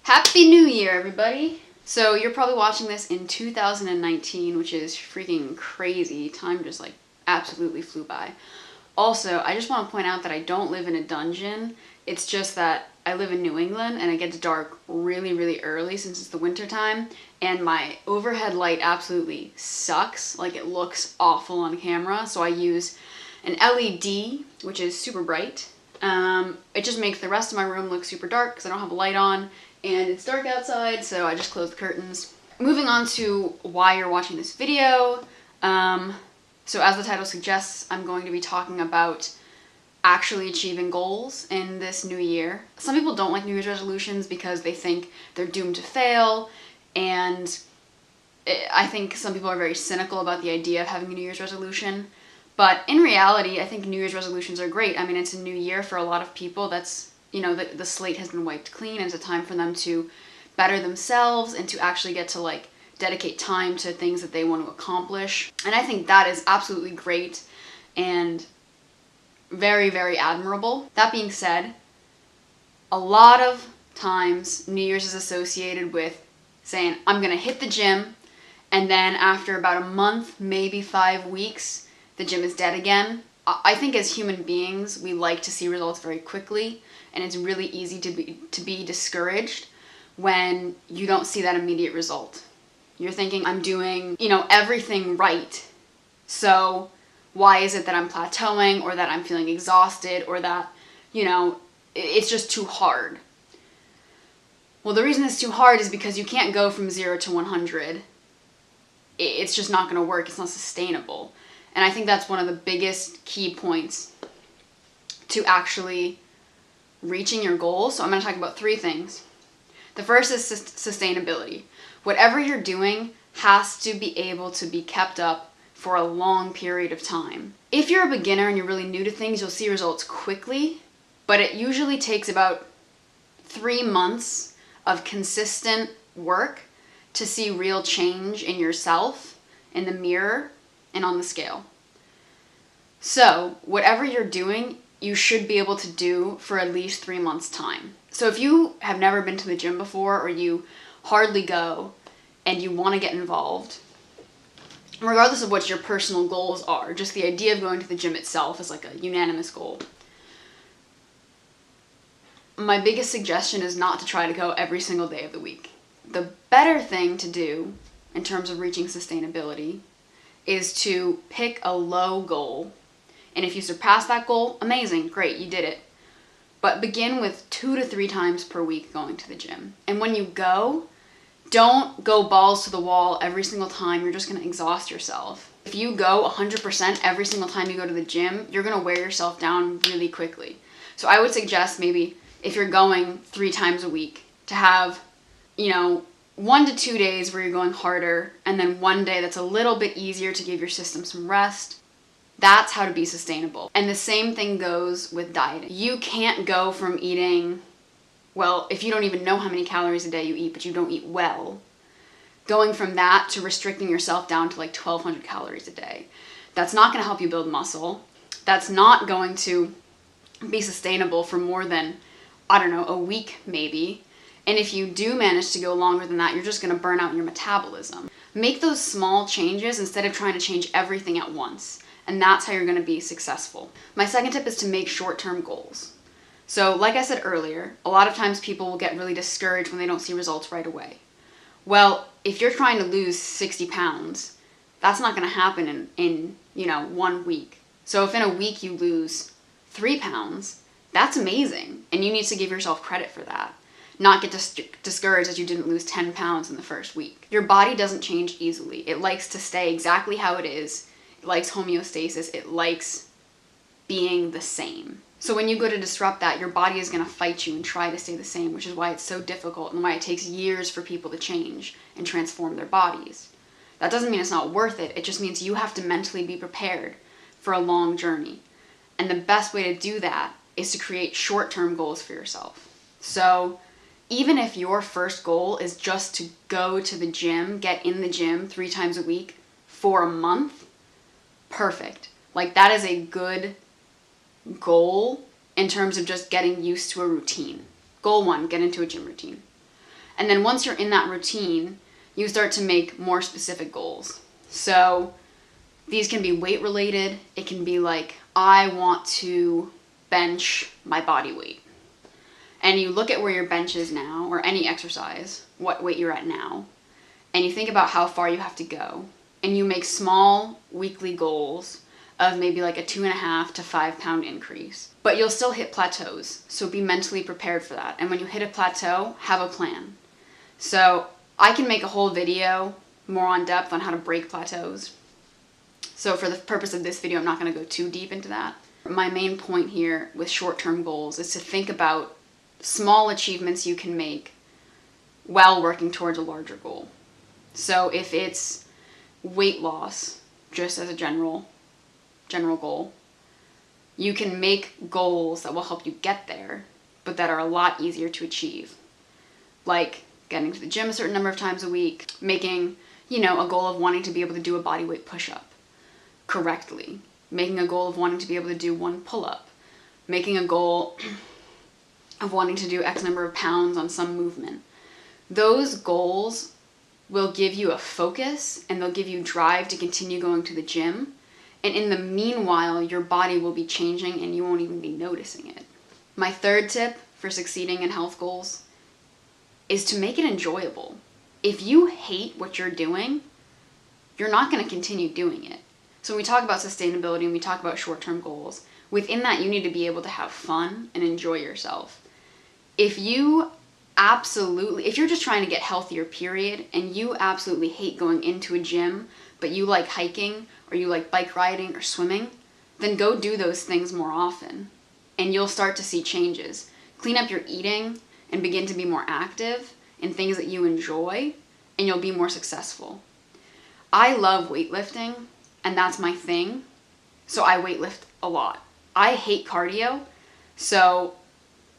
Happy New Year, everybody! So you're probably watching this in 2019, which is freaking crazy. Time just absolutely flew by. Also, I just want to point out that I don't live in a dungeon. It's just that I live in New England and it gets dark really, really early since it's the winter time, and my overhead light absolutely sucks. It looks awful on camera, so I use an LED, which is super bright. It just makes the rest of my room look super dark because I don't have a light on, and it's dark outside, so I just close the curtains. Moving on to why you're watching this video. So as the title suggests, I'm going to be talking about actually achieving goals in this new year. Some people don't like New Year's resolutions because they think they're doomed to fail, and I think some people are very cynical about the idea of having a New Year's resolution. But in reality, I think New Year's resolutions are great. I mean, it's a new year for a lot of people. That's, the slate has been wiped clean, and it's a time for them to better themselves and to actually get to dedicate time to things that they want to accomplish. And I think that is absolutely great and very, very admirable. That being said, a lot of times New Year's is associated with saying, I'm gonna hit the gym, and then after about a month, maybe 5 weeks, the gym is dead again. I think as human beings, we like to see results very quickly, and it's really easy to be discouraged when you don't see that immediate result. You're thinking, I'm doing, everything right, so why is it that I'm plateauing, or that I'm feeling exhausted, or that, it's just too hard? Well, the reason it's too hard is because you can't go from 0 to 100. It's just not going to work. It's not sustainable. And I think that's one of the biggest key points to actually reaching your goals. So I'm going to talk about 3 things. The first is sustainability. Whatever you're doing has to be able to be kept up for a long period of time. If you're a beginner and you're really new to things, you'll see results quickly, but it usually takes about 3 months of consistent work to see real change in yourself, in the mirror, and on the scale. So whatever you're doing, you should be able to do for at least 3 months' time. So if you have never been to the gym before, or you hardly go, and you want to get involved, regardless of what your personal goals are, just the idea of going to the gym itself is a unanimous goal. My biggest suggestion is not to try to go every single day of the week. The better thing to do in terms of reaching sustainability is to pick a low goal. And if you surpass that goal, amazing, great, you did it. But begin with 2 to 3 times per week going to the gym. And when you go, don't go balls to the wall every single time. You're just going to exhaust yourself. If you go 100% every single time you go to the gym, you're going to wear yourself down really quickly. So I would suggest maybe if you're going 3 times a week to have, 1 to 2 days where you're going harder, and then 1 day that's a little bit easier to give your system some rest. That's how to be sustainable. And the same thing goes with dieting. You can't go from eating, if you don't even know how many calories a day you eat, but you don't eat well, going from that to restricting yourself down to 1,200 calories a day. That's not going to help you build muscle. That's not going to be sustainable for more than, a week maybe. And if you do manage to go longer than that, you're just going to burn out your metabolism. Make those small changes instead of trying to change everything at once. And that's how you're going to be successful. My second tip is to make short-term goals. So like I said earlier, a lot of times people will get really discouraged when they don't see results right away. Well, if you're trying to lose 60 pounds, that's not going to happen in 1 week. So if in a week you lose 3 pounds, that's amazing. And you need to give yourself credit for that. Not get discouraged that you didn't lose 10 pounds in the first week. Your body doesn't change easily. It likes to stay exactly how it is. It likes homeostasis. It likes being the same. So when you go to disrupt that, your body is going to fight you and try to stay the same, which is why it's so difficult and why it takes years for people to change and transform their bodies. That doesn't mean it's not worth it. It just means you have to mentally be prepared for a long journey. And the best way to do that is to create short-term goals for yourself. So even if your first goal is just to go to the gym, get in the gym 3 times a week for a month, perfect. That is a good goal in terms of just getting used to a routine. Goal 1, get into a gym routine. And then once you're in that routine, you start to make more specific goals. So these can be weight related. It can be like, I want to bench my body weight. And you look at where your bench is now, or any exercise, what weight you're at now, and you think about how far you have to go. And you make small weekly goals of maybe like a 2.5 to 5 pound increase. But you'll still hit plateaus, so be mentally prepared for that. And when you hit a plateau, have a plan. So I can make a whole video more on depth on how to break plateaus. So for the purpose of this video, I'm not going to go too deep into that. My main point here with short-term goals is to think about small achievements you can make while working towards a larger goal. So if it's weight loss, just as a general goal, you can make goals that will help you get there, but that are a lot easier to achieve. Like getting to the gym a certain number of times a week, making, a goal of wanting to be able to do a bodyweight push-up correctly, making a goal of wanting to be able to do 1 pull-up, making a goal of wanting to do X number of pounds on some movement. Those goals will give you a focus and they'll give you drive to continue going to the gym. And in the meanwhile, your body will be changing and you won't even be noticing it. My third tip for succeeding in health goals is to make it enjoyable. If you hate what you're doing, you're not going to continue doing it. So when we talk about sustainability and we talk about short-term goals, within that you need to be able to have fun and enjoy yourself. If you're just trying to get healthier, period, and you absolutely hate going into a gym, but you like hiking or you like bike riding or swimming, then go do those things more often and you'll start to see changes. Clean up your eating and begin to be more active in things that you enjoy and you'll be more successful. I love weightlifting and that's my thing, so I weightlift a lot. I hate cardio, so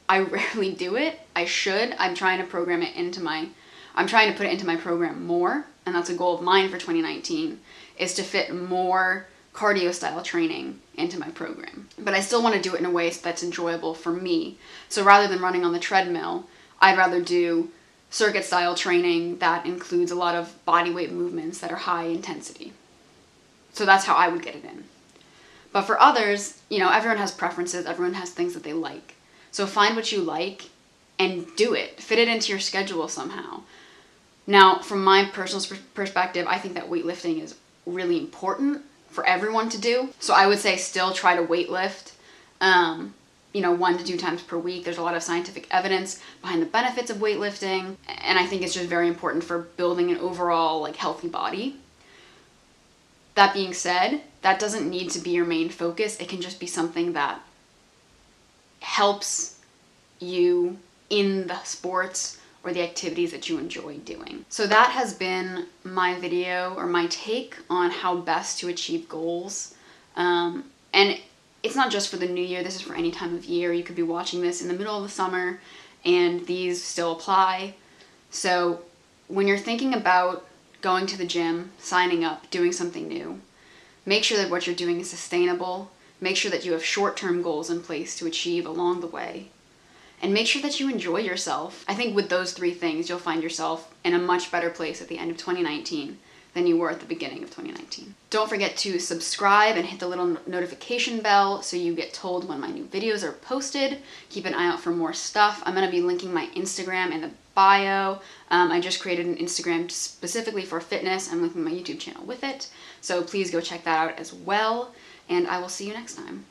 I rarely do it. I should. I'm trying to put it into my program more, and that's a goal of mine for 2019, is to fit more cardio style training into my program. But I still want to do it in a way that's enjoyable for me. So rather than running on the treadmill, I'd rather do circuit style training that includes a lot of body weight movements that are high intensity. So that's how I would get it in. But for others, everyone has preferences, everyone has things that they like. So find what you like and do it. Fit it into your schedule somehow. Now, from my personal perspective, I think that weightlifting is really important for everyone to do. So I would say still try to weightlift, 1 to 2 times per week. There's a lot of scientific evidence behind the benefits of weightlifting. And I think it's just very important for building an overall healthy body. That being said, that doesn't need to be your main focus. It can just be something that helps you in the sports or the activities that you enjoy doing. So that has been my video or my take on how best to achieve goals. And it's not just for the new year, this is for any time of year. You could be watching this in the middle of the summer and these still apply. So when you're thinking about going to the gym, signing up, doing something new, make sure that what you're doing is sustainable. Make sure that you have short-term goals in place to achieve along the way. And make sure that you enjoy yourself. I think with those 3 things, you'll find yourself in a much better place at the end of 2019 than you were at the beginning of 2019. Don't forget to subscribe and hit the little notification bell so you get told when my new videos are posted. Keep an eye out for more stuff. I'm going to be linking my Instagram in the bio. I just created an Instagram specifically for fitness. I'm linking my YouTube channel with it. So please go check that out as well. And I will see you next time.